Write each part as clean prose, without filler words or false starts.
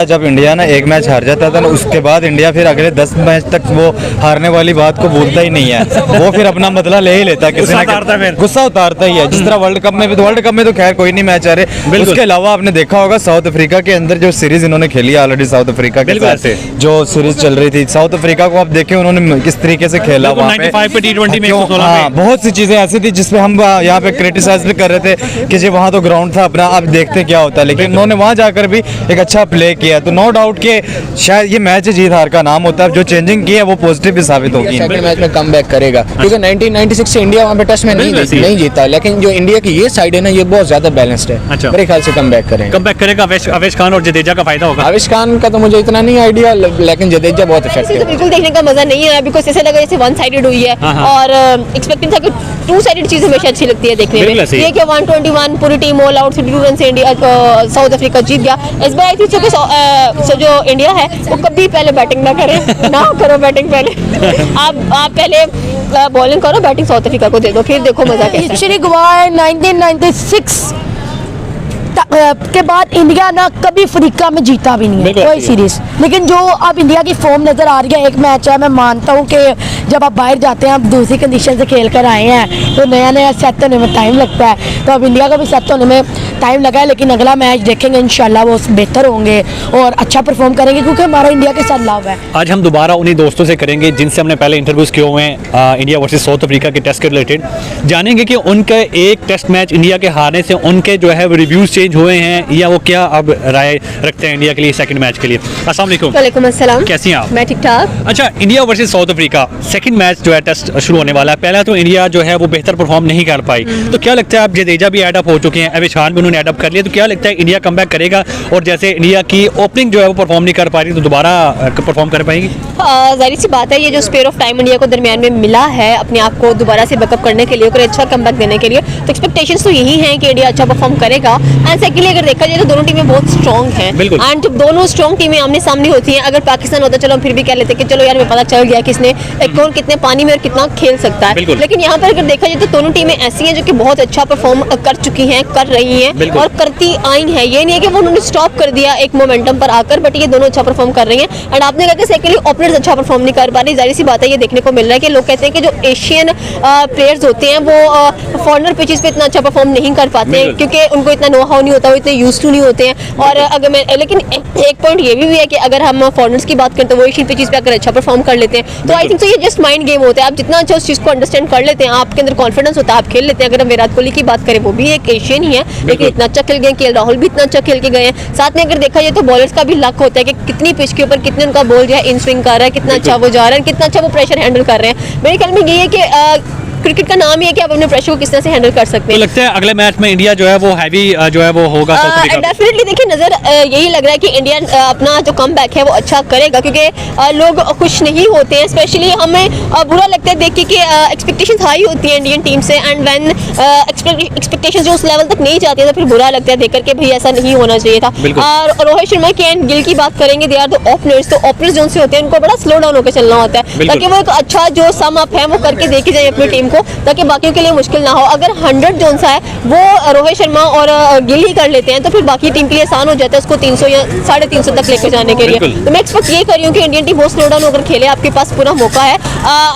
जब इंडिया ना एक मैच हार जाता था ना, उसके बाद इंडिया फिर अगले 10 मैच तक वो हारने वाली बात को भूलता ही नहीं है। वो फिर अपना बदला ले ही लेता है, किसी ना गुस्सा उतारता ही है। जिस तरह वर्ल्ड कप में भी, तो वर्ल्ड कप में तो खैर कोई नहीं मैच आ रहे। उसके अलावा आपने देखा होगा साउथ अफ्रीका के अंदर जो सीरीज इन्होंने खेली है ऑलरेडी, साउथ अफ्रीका के साथ जो सीरीज चल रही थी, साउथ अफ्रीका को आप देखें उन्होंने किस तरीके से खेला वहाँ पे। हाँ, बहुत सी चीजें ऐसी थी जिसपे हम यहाँ पे क्रिटिसाइज भी कर रहे थे कि जी वहाँ तो ग्राउंड था अपना, अब देखते क्या होता है। लेकिन उन्होंने वहाँ जाकर भी एक अच्छा प्ले किया, तो नो डाउट के शायद ये मैच जीत हार का नाम होता है। जो चेंजिंग की है वो पॉजिटिव भी साबित होगी। सेकंड मैच में कम बैक करेगा, क्योंकि 1996 से इंडिया वहाँ पे टेस्ट में नहीं जीता, लेकिन जो इंडिया की ये साइड है ना, ये बहुत ज्यादा बैलेंस्ड है। अच्छा। मेरे ख्याल से कम बैक करेगा अवेश खान और जडेजा का फायदा होगा। अवेश खान का तो मुझे इतना नहीं आइडिया, लेकिन जडेजा बहुत इफेक्टिव है। बिल्कुल देखने का मजा नहीं है, बिकॉज़ ऐसे लगा जैसे वन साइडेड हुई है, और एक्सपेक्टिंग था कि टू साइडेड चीज हमेशा अच्छी लगती है देखने में। ये कि 121 पूरी टीम ऑल आउट 32 रन से इंडिया साउथ अफ्रीका जीत गया। इस बार आई थी जो इंडिया है वो कभी पहले बैटिंग ना करे, ना करो बैटिंग पहले। आप पहले बॉलिंग करो, बैटिंग साउथ अफ्रीका को दे दो, फिर देखो मजा कैसा है। हिस्ट्री गवाह है 1996 के बाद इंडिया ना कभी अफ्रीका में जीता भी नहीं है कोई सीरीज। लेकिन जो अब इंडिया की फॉर्म नजर आ रही है, एक मैच है, मैं मानता हूँ कि जब आप बाहर जाते हैं, आप दूसरी कंडीशन से खेल कर आए हैं, तो नया सेट होने में टाइम लगता है। तो अब इंडिया को भी सेट होने में टाइम लगा है, लेकिन अगला मैच देखेंगे इंशाल्लाह वो बेहतर होंगे और अच्छा परफॉर्म करेंगे, क्योंकि हमारा इंडिया के साथ लव है। आज हम दोबारा उन्हीं दोस्तों से करेंगे जिनसे हमने पहले इंटरव्यूज किए हुए हैं इंडिया वर्सेस साउथ अफ्रीका के टेस्ट के रिलेटेड। जानेंगे कि उनके एक टेस्ट मैच इंडिया के हारने से उनके जो है रिव्यूज चेंज हुए हैं, या वो क्या अब राय रखते हैं इंडिया के लिए सेकंड मैच के लिए। अस्सलाम वालेकुम। वालेकुम अस्सलाम। कैसी हैं आप? मैं ठीक ठाक। अच्छा, India versus south Africa second match जो है टेस्ट शुरू होने वाला है। पहला तो इंडिया जो है वो बेहतर परफॉर्म नहीं कर पाई, तो क्या लगता है, अब जडेजा भी एडअप हो चुके हैं, अवेश खान भी उन्होंने एडअप कर लिया, तो क्या लगता है इंडिया कमबैक करेगा? और जैसे इंडिया की ओपनिंग जो है वो परफॉर्म नहीं कर पा रही, तो दोबारा परफॉर्म कर पाएगी? जाहिर सी बात है, ये जो स्पेयर ऑफ टाइम इंडिया को दरमियान में मिला है अपने आप को दोबारा से बैकअप करने के लिए और अच्छा कमबैक देने के लिए, तो एक्सपेक्टेशंस तो यही हैं कि इंडिया अच्छा परफॉर्म करेगा। एंड सेकेंडली अगर देखा जाए तो दोनों टीमें बहुत स्ट्रॉन्ग हैं, एंड जब दोनों स्ट्रॉन्ग टीमें आमने सामने होती हैं, अगर पाकिस्तान होता चलो हम फिर भी कह लेते कि चलो यार हमें पता चल गया किसने कौन कितने पानी में और कितना खेल सकता है। लेकिन यहाँ पर अगर देखा जाए तो दोनों टीमें ऐसी हैं जो कि बहुत अच्छा परफॉर्म कर चुकी हैं, कर रही हैं और करती आई हैं। ये नहीं है कि वो उन्होंने स्टॉप कर दिया एक मोमेंटम पर आकर, बट ये दोनों अच्छा परफॉर्म कर रही हैं। एंड आपने कहा कि सेकेंडली ओपनर्स अच्छा परफॉर्म नहीं कर पा रही, जाहिर सी बात है, ये देखने को मिल रहा है कि लोग कहते हैं कि जो एशियन प्लेयर्स होते हैं वो फॉरनर पिचेस पे इतना अच्छा परफॉर्म नहीं कर पाते, क्योंकि उनको इतना नो हाउ नहीं होता, वो इतने यूज्ड टू नहीं होते हैं। और अगर मैं लेकिन एक पॉइंट ये भी है कि अगर हम फॉरनर्स की बात करें तो वो एशियन पिचेस पे अगर अच्छा परफॉर्म कर लेते हैं, तो आई थिंक ये जस्ट माइंड गेम होता है। आप जितना अच्छा उस चीज को अंडरस्टैंड कर लेते हैं, आपके अंदर कॉन्फिडेंस होता है, आप खेल लेते हैं। अगर हम विराट कोहली की बात करें, वो भी एक एशियन ही है, लेकिन इतना अच्छा खेल गए, केएल राहुल भी इतना अच्छा खेल के गए हैं। साथ में अगर देखा जाए तो बॉलर्स का भी लक होता है कि कितनी पिच के ऊपर कितने उनका बॉल जो है इन स्विंग कर रहा है, कितना अच्छा वो जा रहा है, कितना अच्छा वो प्रेशर हैंडल कर रहे हैं। मेरे ख्याल में ये है कि क्रिकेट का नाम ही है कि आप अपने प्रेशर को किस तरह से हैंडल कर सकते हैं। तो लगता है अगले मैच में इंडिया जो है वो हैवी जो है वो होगा साउथ अफ्रीका। डेफिनेटली देखिए, नजर यही लग रहा है कि इंडिया अपना जो कमबैक है वो अच्छा करेगा, क्योंकि लोग खुश नहीं होते हैं। स्पेशली हमें बुरा लगता है देख के कि एक्सपेक्टेशंस हाई होती है इंडियन टीम से, एंड व्हेन एक्सपेक्टेशंस जो उस लेवल तक नहीं जाती है तो फिर बुरा लगता है देखकर कि भाई ऐसा नहीं होना चाहिए था। और रोहित शर्मा की एंड गिल की बात करेंगे, दे आर द ओपनर्स, तो ओपनर्स जो होते हैं उनको बड़ा स्लो डाउन होकर चलना होता है, ताकि वो एक अच्छा जो सम अप है वो करके देके जाए अपनी टीम को, ताकि बाकियों के लिए मुश्किल ना हो। अगर 100 जोन सा है वो रोहित शर्मा और गिल ही कर लेते हैं, तो फिर बाकी टीम के लिए आसान हो जाता है उसको 300 या 350 तक लेकर जाने के लिए। तो मैं एक्सपेक्ट ये कर रही हूँ कि इंडियन टीम बहुत स्लो डाउन होकर खेले, आपके पास पूरा मौका है,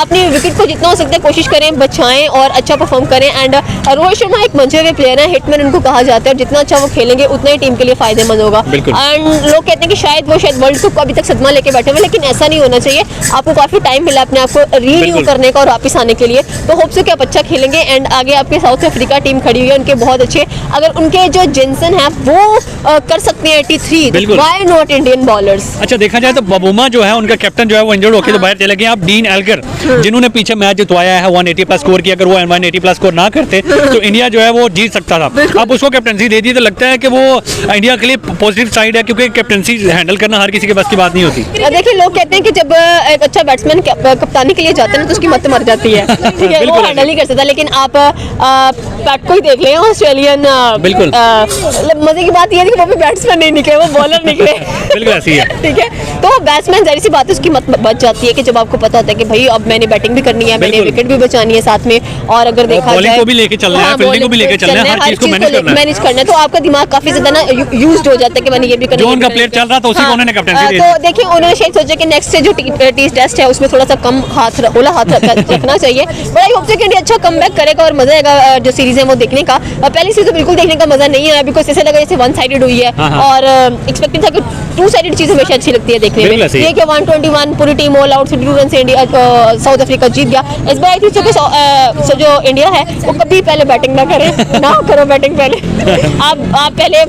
अपनी विकेट को जितना हो सकता है कोशिश करें, बचाएं और अच्छा परफॉर्म करें। एंड रोहित शर्मा एक मंचे हुए प्लेयर है, हिटमैन उनको कहा जाता है, और जितना अच्छा वो खेलेंगे उतना ही टीम के लिए फायदेमंद होगा। एंड लोग कहते हैं कि शायद वर्ल्ड कप को अभी तक सदमा लेके बैठे हुए, लेकिन ऐसा नहीं होना चाहिए। आपको काफी टाइम मिला अपने आप को रीन्यू करने का और वापस आने के लिए, तो होप से कि आप अच्छा खेलेंगे। एंड आगे आपके साउथ अफ्रीका टीम खड़ी हुई है, उनके बहुत अच्छे, अगर उनके जो जेनसन है वो कर सकते हैं 83, व्हाई नॉट इंडियन बॉलर्स। अच्छा, देखा जाए तो बबूमा जो है उनका कैप्टन जो है वो इंजर्ड होकर तो बाहर चले गए। आप डीन एल्गर जिन्होंने पीछे मैच जितवाया है 180 प्लस स्कोर किया, अगर वो 180 प्लस स्कोर ना करते तो इंडिया जो है वो जीत सकता था। अब उसको कैप्टनसी दे दी, तो लगता है कि वो इंडिया के लिए पॉजिटिव साइड है, क्योंकि कैप्टनसी हैंडल करना हर किसी के बस की बात नहीं होती। देखिए, लोग कहते हैं कि जब एक अच्छा बैट्समैन कप्तानी के लिए जाते हैं तो उसकी मत मर जाती है, ठीक है, वो हैंडल नहीं कर सकता, लेकिन आप पैट को ही देख लें, ऑस्ट्रेलियन बिल्कुल। मजे की बात ये है कि वो भी बैट्समैन नहीं निकले, वो बॉलर निकले। बिल्कुल ऐसी है। ठीक है, तो बैट्समैन जाहिर सी बात है उसकी मत बच जाती है कि जब आपको पता होता है कि भाई अब मैंने बैटिंग भी करनी है, मैंने विकेट भी बचानी है साथ में, और अगर देखा बॉलिंग जाए को भी लेके चलना है, फील्डिंग को भी लेके चलना है, हर चीज को मैनेज करना है, तो आपका दिमाग काफी ज्यादा ना यूज्ड हो जाता है कि मैंने ये भी करना है, जो ये भी उनका करना प्लेयर है। चल रहा था उसी को उन्होंने कैप्टनसी दे दी। तो देखिए उन्होंने शायद सोचा कि नेक्स्ट से जो टेस्ट है उसमें थोड़ा सा कम होला हाथ रखना चाहिए। बट आई होप कि इंडिया अच्छा कमबैक करेगा और मजा आएगा जो सीरीज है वो देखने का। पहली सीरीज तो बिल्कुल देखने का मजा नहीं आया, बिकॉज ऐसा लगा जैसे वन साइडेड हुई है, और एक्सपेक्टिंग था कि टू साइडेड चीज हमेशा अच्छी लगती है देखने में। ये कि 121 पूरी टीम ऑल आउट 62 रन से इंडिया साउथ अफ्रीका जीत गया। इस बार आई थी कि जो इंडिया है वो कभी पहले बैटिंग ना करे, ना करो बैटिंग पहले, आप पहले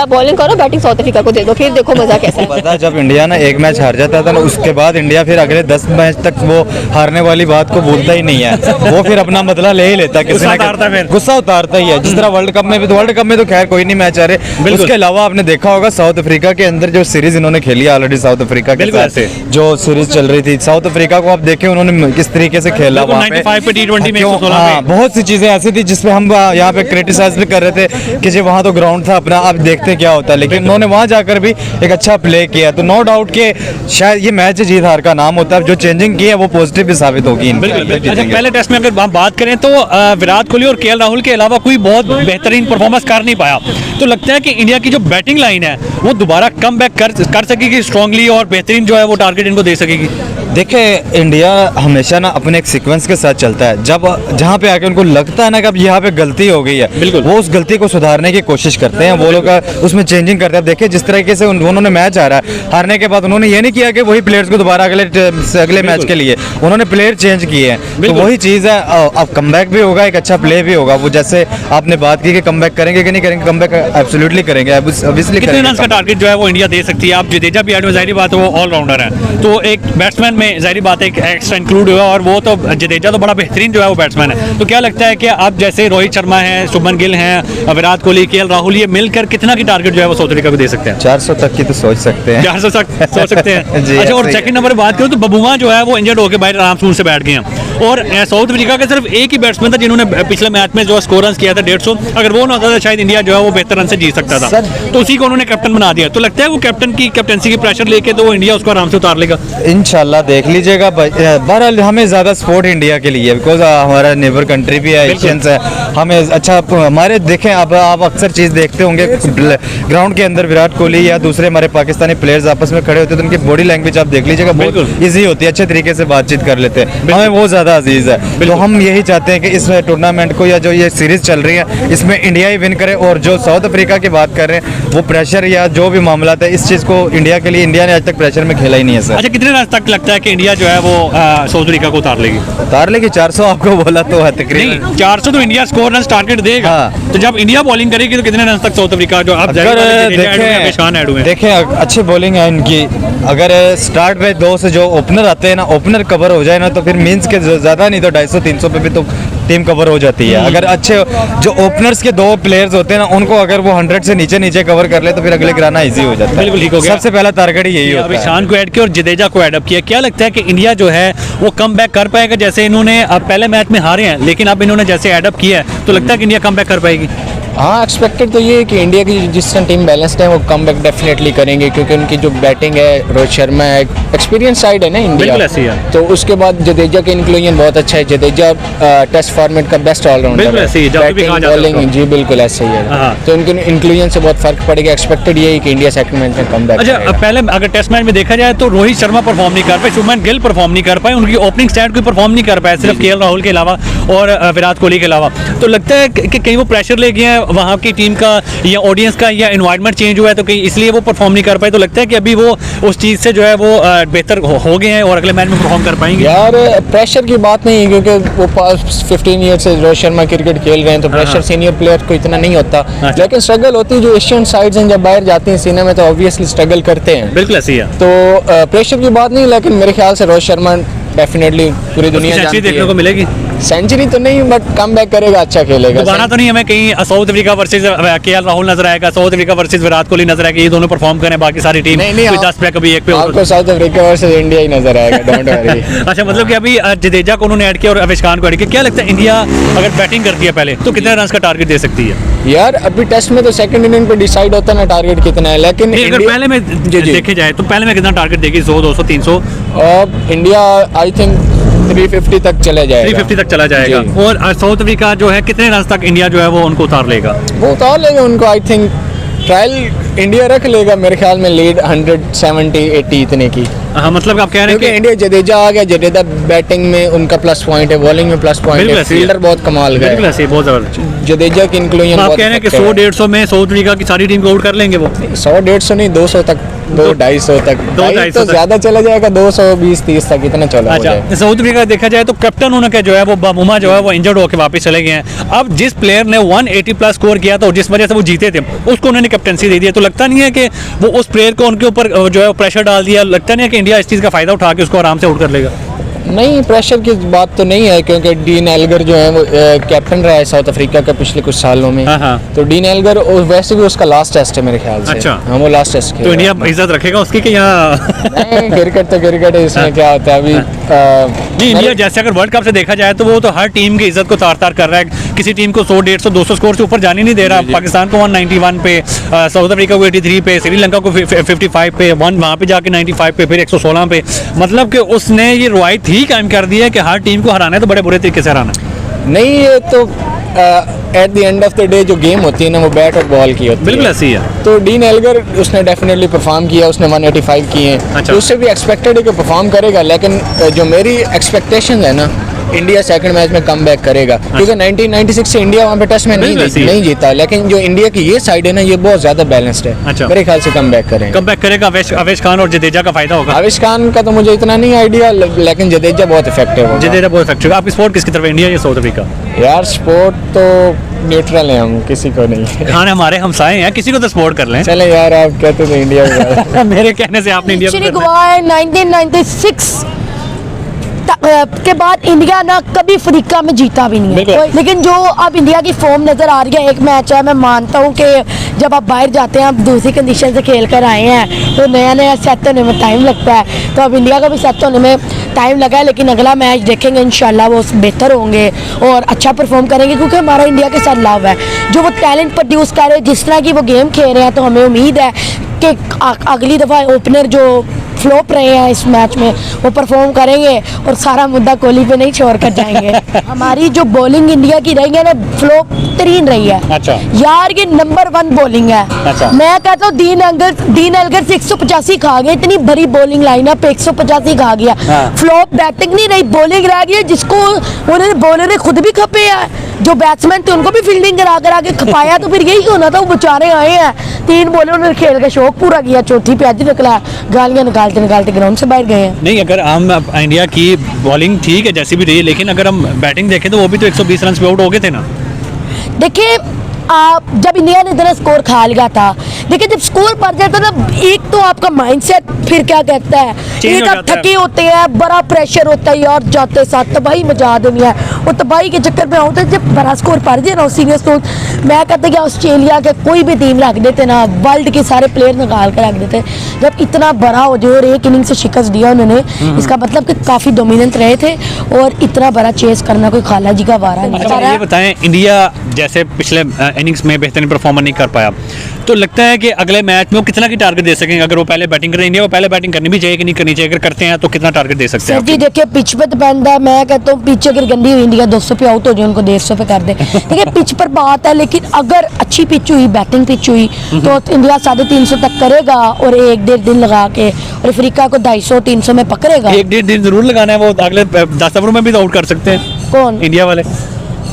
बॉलिंग करो, बैटिंग साउथ अफ्रीका को दे दो, फिर देखो मजा कैसा है। पता जब इंडिया ना एक मैच हार जाता था ना, उसके बाद इंडिया फिर अगले 10 मैच तक वो हारने वाली बात को भूलता ही नहीं है, वो फिर अपना बदला ले ही लेता, किसी ना गुस्सा उतारता ही है। जिस तरह वर्ल्ड कप में भी, तो वर्ल्ड कप में तो खैर कोई नहीं मैच आ रहे, उसके अलावा आपने देखा होगा साउथ अफ्रीका के अंदर जो सीरीज इन्होंने खेली ऑलरेडी साउथ अफ्रीका के साथ जो सीरीज चल रही थी, साउथ अफ्रीका को आप देखें उन्होंने किस तरीके से खेला वहाँ पे। 95 पे T20 में 116 हाँ, पे। बहुत सी चीजें ऐसी थी जिसपे हम यहाँ पे क्रिटिसाइज भी कर रहे थे कि जी वहाँ तो ग्राउंड था अपना, अब देखते क्या होता है, लेकिन उन्होंने वहाँ जाकर भी एक अच्छा प्ले किया। तो नो डाउट कि शायद ये मैच जीत हार का नाम होता है, जो चेंजिंग की है वो पॉजिटिव भी साबित होगी। अच्छा, पहले टेस्ट में अगर हम बात करें तो विराट कोहली और केएल राहुल के अलावा कोई बहुत बेहतरीन परफॉर्मेंस कर नहीं पाया, तो लगता है कि इंडिया की जो बैटिंग लाइन है वो दोबारा कम बैक कर सकेगी स्ट्रांगली, और बेहतरीन जो है वो टारगेट इनको दे सकेगी। देखिए इंडिया हमेशा ना अपने एक सीक्वेंस के साथ चलता है, जब जहाँ पे आके उनको लगता है ना कि अब यहाँ पे गलती हो गई है, बिल्कुल, वो उस गलती को सुधारने की कोशिश करते हैं, वो लोग उसमें चेंजिंग करते हैं। देखिए जिस तरीके से उन्होंने मैच हारा, हारने के बाद उन्होंने ये नहीं किया कि वही प्लेयर्स को दोबारा अगले मैच के लिए उन्होंने प्लेयर चेंज किए हैं, तो वही चीज़ है। अब कमबैक भी होगा, एक अच्छा प्ले भी होगा। वो जैसे आपने बात की कि कमबैक करेंगे कि नहीं करेंगे, कमबैक एब्सोल्युटली करेंगे, ऑब्वियसली कितने रन का टारगेट जो है वो इंडिया दे सकती है। आप जडेजा भी ऐड में, जाहिर बात है वो ऑलराउंडर है, तो एक बैट्समैन में जाहिर बात है एक्स्ट्रा इंक्लूड हुआ, और वो तो जडेजा तो बड़ा बेहतरीन जो है वो बैट्समैन है। तो क्या लगता है कि आप जैसे रोहित शर्मा है, शुभमन गिल हैं, विराट कोहली, केएल राहुल, ये मिलकर कितना की टारगेट जो है वो साउथ अफ्रीका को दे सकते हैं? 400 तक की तो सोच सकते हैं, 400 तक सोच सकते हैं। जी, अच्छा, और ऐसे ही सेकंड नंबर पर बात करूं तो बबुआ जो है वो इंजर्ड होकर बाहर आराम से बैठ गए हैं, और साउथ अफ्रीका का सिर्फ एक ही बैट्समैन था जिन्होंने पिछले मैच में जो स्कोर रन किया था 150, अगर वो ना होता तो शायद इंडिया जो है वो बेहतर रन से जीत सकता था, तो उसी को उन्होंने कैप्टन बना दिया। तो लगता है वो कैप्टनसी की प्रेशर लेके तो वो इंडिया उसको आराम से उतार लेगा। इंशाल्लाह देख लीजिएगा। बहरहाल हमें ज़्यादा सपोर्ट इंडिया के लिए, बिकॉज हमारा नेबर कंट्री भी है, एशियंस है, हमें अच्छा हमारे देखें आप अक्सर चीज़ देखते होंगे ग्राउंड के अंदर विराट कोहली या दूसरे हमारे पाकिस्तानी प्लेयर्स आपस में खड़े होते हैं तो उनकी बॉडी लैंग्वेज आप देख लीजिएगा, बहुत ईजी होती है, अच्छे तरीके से बातचीत कर लेते हैं, हमें वो ज़्यादा अजीज़ है। तो हम यही चाहते हैं कि इस टूर्नामेंट को या जो ये सीरीज़ चल रही है इसमें इंडिया ही विन करे, और जो साउथ अफ्रीका की बात कर रहे हैं वो प्रेशर या जो भी मामला है इस चीज़ को इंडिया के लिए, इंडिया ने आज तक प्रेशर में खेला ही नहीं है सर। अच्छा, कितने रन तक लगता है कि इंडिया जो है वो साउथ अफ्रीका को उतार लेगी? 400 आपको बोला तो है तकरीबन 400 तो इंडिया स्कोर रन टारगेट देगा। हाँ। तो जब इंडिया बॉलिंग करेगी तो कितने रन तक साउथ अफ्रीका जो आप देखें अच्छी बॉलिंग है इनकी, अगर स्टार्ट में 2 से जो ओपनर आते हैं ना, ओपनर कवर हो जाए ना तो फिर मींस के ज़्यादा नहीं तो 250-300 पे भी तो टीम कवर हो जाती है। अगर अच्छे जो ओपनर्स के 2 प्लेयर्स होते हैं ना उनको अगर वो 100 से नीचे कवर कर ले तो फिर अगले गिराना इजी हो जाता है। बिल्कुल ठीक हो गया। सबसे पहला टारगेट यही होता है। ईशान को ऐड किया और जडेजा को ऐड अप किया। क्या लगता है कि इंडिया जो है वो कम बैक कर पाएगा? जैसे इन्होंने अब पहले मैच में हारे हैं, लेकिन अब इन्होंने जैसे ऐड अप किया है तो लगता है कि इंडिया कम बैक कर पाएगी? हाँ, एक्सपेक्टेड तो ये है कि इंडिया की जिस तरह टीम बैलेंस्ड है वो कम बैक डेफिनेटली करेंगे, क्योंकि उनकी जो बैटिंग है, रोहित शर्मा है, एक्सपीरियंस साइड है ना इंडिया, ऐसी है। तो उसके बाद जडेजा का इंक्लूजन बहुत अच्छा है। जडेजा टेस्ट फॉर्मेट का बेस्ट ऑलराउंडर है, बैटिंग बॉलिंग, जी बिल्कुल ऐसे ही है, तो उनके इंक्लूजन से बहुत फर्क पड़ेगा। एक्सपेक्टेड ये है कि इंडिया सेकंड मैच में कम बैक। अच्छा, पहले अगर टेस्ट मैच में देखा जाए तो रोहित शर्मा परफॉर्म नहीं कर पाए, शुभमन गिल परफॉर्म नहीं कर पाए, उनकी ओपनिंग स्टैट कोई परफॉर्म नहीं कर पाए, सिर्फ केएल राहुल के अलावा और विराट कोहली के अलावा। तो लगता है कि कहीं वो प्रेशर ले गए हैं वहाँ की टीम या ऑडियंस का, या एनवायरनमेंट चेंज हुआ है तो कहीं इसलिए वो परफॉर्म नहीं कर पाए। तो लगता है कि अभी वो उस चीज़ से जो है वो बेहतर हो गए हैं और अगले मैच में परफॉर्म कर पाएंगे। यार प्रेशर की बात नहीं है, क्योंकि वो पास 15 ईयर से रोहित शर्मा क्रिकेट खेल रहे हैं, तो प्रेशर सीनियर प्लेयर को इतना नहीं होता, लेकिन स्ट्रगल होती है। जो एशियन साइड्स हैं जब बाहर जाती हैं सीने में तो ऑब्वियसली स्ट्रगल करते हैं। बिल्कुल ऐसी है। तो प्रेशर की बात नहीं, लेकिन मेरे ख्याल से रोहित शर्मा डेफिनेटली पूरी दुनिया जानती है, देखने को मिलेगी। सेंचुरी तो नहीं बट कम बैक करेगा, अच्छा खेलेगा। दोबारा तो नहीं हमें कहीं south Africa versus KL Rahul नजर आएगा, south Africa versus Virat Kohli नजर आएगा, ये दोनों परफॉर्म करें, बाकी सारी टीम नहीं, कोई 10 पे कभी 1 पे हो आपको साउथ अफ्रीका वर्सेस इंडिया ही नजर आएगा, डोंट वरी। अच्छा, मतलब कि अभी जडेजा को उन्होंने ऐड किया और अवेश खान को ऐड किया, क्या लगता है इंडिया अगर बैटिंग करती है पहले तो कितने रन का टारगेट दे सकती है? यार अभी टेस्ट में तो सेकंड इनिंग पे डिसाइड होता है ना टारगेट कितना है, लेकिन नहीं, अगर पहले में देखे जाए तो पहले में कितना टारगेट देगी? 100, 200, 300? इंडिया आई थिंक 350 तक चले जाएगा, 350 तक चला जाएगा। जी। और साउथ अफ्रीका जो है कितने रन तक इंडिया जो है वो उनको उतार लेगा? वो उतार लेगा उनको, आई थिंक ट्रायल इंडिया रख लेगा मेरे ख्याल में, लीड 170-80 इतने की। हाँ, मतलब आप कह रहे हैं क्योंकि कि इंडिया जडेजा आ गया, जडेजा बैटिंग में उनका प्लस पॉइंट है, बॉलिंग में प्लस पॉइंट बिल्कुल है, ऐसे ही है। फील्डर बहुत कमाल गए, बिल्कुल ऐसे ही, बहुत जबरदस्त। जडेजा की इंक्लूजन आप बहुत कह रहे हैं कि effective है। 100-150 में साउथ अफ्रीका की सारी टीम को आउट कर लेंगे वो? 100-150 नहीं, 200 तक, 200-250 तक, 200-250 तो तक। ज्यादा चला जाएगा, 220-30 तक इतना चला हो जाएगा। अच्छा, साउथ अफ्रीका देखा जाए तो कैप्टन उनका जो है वो बामुमा जो है वो इंजर्ड होकर वापस चले गए हैं। अब जिस प्लेयर ने 180 प्लस स्कोर किया था और जिस वजह से वो जीते थे उसको उन्होंने कैप्टनसी दे दी है, तो लगता नहीं है कि वो उस प्लेयर को उनके ऊपर जो है प्रेशर डाल दिया? लगता नहीं है कि इंडिया इस चीज़ का फायदा उठा के उसको आराम से आउट कर लेगा? नहीं, प्रेशर की बात तो नहीं है, क्योंकि डीन एल्गर जो है वो कैप्टन रहा है साउथ अफ्रीका का पिछले कुछ सालों में। हाँ। तो डीन एल्गर वैसे भी उसका लास्ट टेस्ट है मेरे ख्याल से। अच्छा। हाँ, वो लास्ट टेस्ट तो इंडिया इज्जत रखेगा उसकी कि यहाँ? नहीं, क्रिकेट तो क्रिकेट है, इसमें क्या होता है अभी। नहीं, इंडिया जैसे अगर वर्ल्ड कप से देखा जाए तो वो तो हर टीम की इज्जत को तार तार कर रहा है, किसी टीम को 100, 150, 200 स्कोर से ऊपर जाने नहीं दे रहा। पाकिस्तान को 191 पे, साउथ अफ्रीका को 83 पे, श्रीलंका को 55 पे, वहाँ पे जाके 95 पे, फिर 116 पे। मतलब कि उसने ये रवायत ही कायम कर दी है कि हर टीम को हराना है तो बड़े बुरे तरीके से हराना है। नहीं, ये तो at the end of the day जो गेम होती है ना वो बैट और बॉल की होती है। बिल्कुल ऐसी है। तो डीन एल्गर उसने डेफिनेटली परफॉर्म किया, उसने 185 किए हैं। अच्छा। तो उससे भी एक्सपेक्टेड है कि परफॉर्म करेगा, लेकिन जो मेरी एक्सपेक्टेशन है ना, इंडिया सेकंड मैच में कम बैक करेगा, क्योंकि 1996 से इंडिया वहाँ पे टेस्ट में नहीं जीता, लेकिन जो इंडिया की ये साइड है ना ये बहुत ज्यादा बैलेंस्ड है। अच्छा। मेरे ख्याल से कम बैक करेंगे। कम बैक करेगा अवेश खान और जडेजा का फायदा होगा? आविश खान का तो मुझे इतना नहीं आइडिया, लेकिन जडेजा बहुत इफेक्टिव होगा। जडेजा बहुत इफेक्टिव। आप स्पोर्ट किसकी तरफ है, इंडिया या साउथ अफ्रीका? यार स्पोर्ट तो न्यूट्रल है, हम किसी को नहीं। खान हमारे हमसाए हैं, किसी को तो सपोर्ट कर लें। चले यार, आप कहते थे इंडिया को। मेरे कहने से आपने इंडिया को एक्चुअली करना है। हुआ है 1996 के बाद इंडिया ना कभी अफ्रीका में जीता भी नहीं है बिल्कुल। लेकिन जो अब इंडिया की फॉर्म नज़र आ रही है, एक मैच है, मैं मानता हूँ कि जब आप बाहर जाते हैं, आप दूसरी कंडीशन से खेल कर आए हैं तो नया नया सेट होने में टाइम लगता है। तो अब इंडिया का भी सेट होने में टाइम लगा है, लेकिन अगला मैच देखेंगे इंशाल्लाह वो बेहतर होंगे और अच्छा परफॉर्म करेंगे, क्योंकि हमारा इंडिया के साथ लव है। जो वो टैलेंट प्रोड्यूस कर रहे हैं, जिस तरह की वो गेम खेल रहे हैं, तो हमें उम्मीद है कि अगली दफ़ा ओपनर जो फ्लॉप रहे हैं इस मैच में वो परफॉर्म करेंगे और सारा मुद्दा कोहली पे नहीं छोड़ कर जाएंगे। हमारी जो बॉलिंग इंडिया की रही है ना, फ्लॉप तरीन रही है। अच्छा। यार ये नंबर 1 बॉलिंग है। अच्छा। मैं कहता हूँ डीन एल्गर से 185 खा गया, इतनी बड़ी बॉलिंग लाइनअप पे 185 खा गया। हाँ। फ्लॉप बैटिंग नहीं रही, बॉलिंग रह गई, जिसको उन्होंने बॉलर ने खुद भी खपे है, जो बैट्समैन थे उनको भी फील्डिंग करा के खपाया, तो फिर यही होना था। वो बेचारे आए हैं, 3 बॉलर उन्होंने खेल के शौक पूरा किया, चौथी पे आज निकला, गालियां निकालते ग्राउंड से बाहर गए हैं। नहीं, अगर हम इंडिया की बॉलिंग ठीक है जैसी भी रही है, लेकिन अगर हम बैटिंग देखें तो वो भी तो 120 रन पे आउट हो गए थे ना। देखिए, आप जब इंडिया ने इतना स्कोर खा लिया था, देखिए जब स्कोर पड़ जाता है ना, एक तो आपका माइंडसेट फिर क्या कहता है, Change एक हो आप जाता है। थके होते हैं, बड़ा प्रेशर होता है यार, जाते साथ तबाही मचा देनी है, वो तबाही के चक्कर में होता है। जब बड़ा स्कोर पड़ जाए ना, सीनियर स्कोर, मैं कहता कि ऑस्ट्रेलिया के कोई भी टीम रख देते ना, वर्ल्ड के सारे प्लेयर निकाल कर रख देते। जब इतना बड़ा हो जाए और एक इनिंग से शिकस्त दिया उन्होंने, इसका मतलब कि काफ़ी डोमिनेंट रहे थे और इतना बड़ा चेस करना कोई खाला जी का वारा नहीं अच्छा, ये बताएं, इंडिया जैसे पिछले इनिंग्स में बेहतरीन परफॉर्मर नहीं कर पाया, तो लगता है कि अगले मैच में वो कितना की टारगेट दे सकेंगे? अगर वो पहले बैटिंग करें, इंडिया को पहले बैटिंग करनी भी चाहिए कि नहीं करनी चाहिए? अगर करते हैं तो कितना टारगेट दे सकते हैं? सर जी देखिए, पिच पे डिपेंड है। मैं कहता हूँ पिच अगर गंदी हुई, इंडिया 200 पे आउट हो जाए, उनको 150 पे कर दे। देखिए पिच पर बात है, लेकिन अगर अच्छी पिच हुई, बैटिंग पिच हुई, तो इंडिया 350 तक करेगा और 1-1.5 दिन लगा के, और अफ्रीका को 250-300 में पकड़ेगा। 1-1.5 दिन जरूर लगाना है, वो अगले 10 ओवरों में भी तो आउट कर सकते हैं कौन? इंडिया वाले।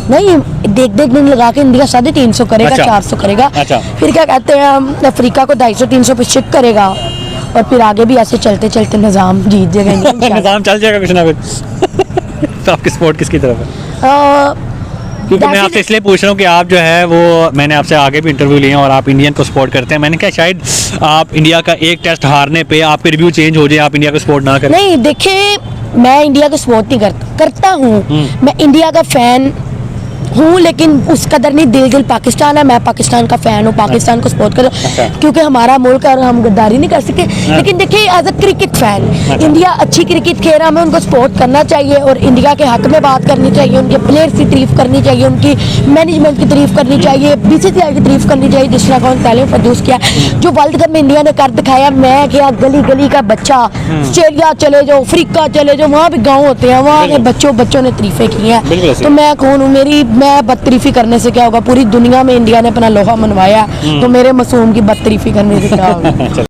नहीं, 1-1.5 दिन लगा के इंडिया 350 करेगा, अच्छा। 400 करेगा। अच्छा। फिर क्या कहते हैं, हम अफ्रीका को 250-300 पे शिफ्ट करेगा और फिर आगे भी ऐसे चलते चलते निज़ाम जीत जाएगा इंशाल्लाह। निजाम चल जाएगा कुछ ना कुछ। तो आपकी स्पोर्ट किसकी तरफ है? क्योंकि मैं आपसे इसलिए पूछ रहा हूँ कि आप जो है वो, मैंने आपसे आगे भी इंटरव्यू लिए और आप इंडियन को सपोर्ट करते हैं। मैंने कहा शायद आप इंडिया का एक टेस्ट हारने पे आपके रिव्यू चेंज हो जाए, आप इंडिया को सपोर्ट ना करें। नहीं देखिए, मैं इंडिया को सपोर्ट नहीं करता हूँ, मैं इंडिया का फैन हूँ, लेकिन उस कदर नहीं। दिल पाकिस्तान है, मैं पाकिस्तान का फैन हूँ, पाकिस्तान को सपोर्ट कर क्योंकि हमारा मुल्क है और हम गद्दारी नहीं कर सकते। लेकिन देखिए as a cricket fan India अच्छी क्रिकेट खेल रहा है, हमें उनको सपोर्ट करना चाहिए और इंडिया के हक में बात करनी चाहिए, उनके प्लेयर्स की तारीफ करनी चाहिए, उनकी मैनेजमेंट की तारीफ करनी चाहिए, BCCI की तारीफ करनी चाहिए जिस तरह का पहले प्रोड्यूस किया जो वर्ल्ड कप में इंडिया ने कर दिखाया। मैं क्या गली गली का बच्चा, ऑस्ट्रेलिया चले जाओ, अफ्रीका चले जाओ, वहाँ भी गाँव होते हैं, वहाँ के बच्चों ने तारीफें की हैं। तो मैं कौन हूँ, मैं बदतरीफी करने से क्या होगा? पूरी दुनिया में इंडिया ने अपना लोहा मनवाया, तो मेरे मासूम की बदतरीफी करने से क्या होगा?